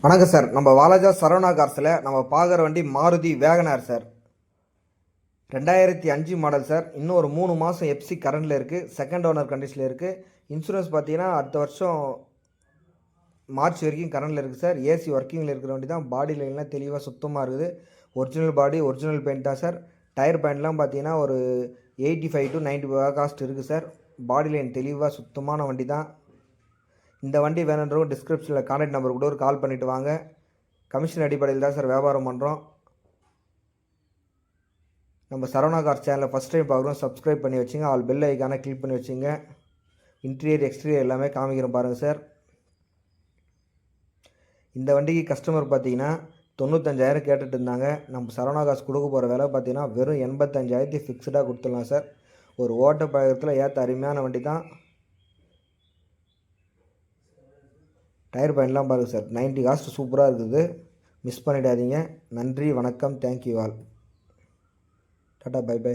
வணக்கம் சார். நம்ம வாலாஜா சரவணா கார்ஸில் நம்ம பார்க்குற வண்டி Maruti Wagon R sir. 2005 model sir. இன்னும் ஒரு 3 மாதம் எஃப்சி கரண்டில் இருக்குது. செகண்ட் ஓனர் கண்டிஷனில் இருக்குது. இன்சூரன்ஸ் பார்த்தீங்கன்னா அடுத்த வருஷம் மார்ச் வரைக்கும் கரண்டில் இருக்குது சார். ஏசி ஒர்க்கிங்கில் இருக்கிற வண்டி தான். பாடி லைன்லாம் தெளிவாக சுத்தமாக இருக்குது. ஒரிஜினல் பாடி, ஒரிஜினல் பெயிண்ட் தான் சார். டயர் பேண்ட்லாம் பார்த்தீங்கன்னா ஒரு 85 to 90 காஸ்ட் இருக்குது சார். பாடி லைன் தெளிவாக சுத்தமான வண்டி தான். இந்த வண்டி வேணுன்றவங்க டிஸ்கிரிப்ஷனில் கான்டாக்ட் நம்பர் கூட ஒரு கால் பண்ணிவிட்டு வாங்க. கமிஷன் அடிப்படையில் தான் சார் வியாபாரம் பண்ணுறோம். நம்ம சரவணா கார் சேனலை ஃபஸ்ட் டைம் பார்க்குறோம், சப்ஸ்கிரைப் பண்ணி வச்சுங்க. ஆல் பெல் ஐக்கானை கிளிக் பண்ணி வச்சுங்க. இன்டீரியர் எக்ஸ்டீரியர் எல்லாமே காமிக்கிறோம் பாருங்கள் சார். இந்த வண்டிக்கு கஸ்டமர் பார்த்தீங்கன்னா 95,000 கேட்டுட்டு இருந்தாங்க. நம்ம சரவணா காசு கொடுக்க போகிற விலை பார்த்தீங்கன்னா வெறும் 85,000 ஃபிக்ஸ்டாக கொடுத்துடலாம் சார். ஒரு ஓட்ட பழக்கத்தில் ஏற்ற அருமையான வண்டி தான். டயர் பாயிண்ட்லாம் பாருங்கள் சார். 90 காஸ்ட் சூப்பராக இருக்குது. மிஸ் பண்ணிடாதீங்க. நன்றி, வணக்கம், thank you all. Tata, bye by.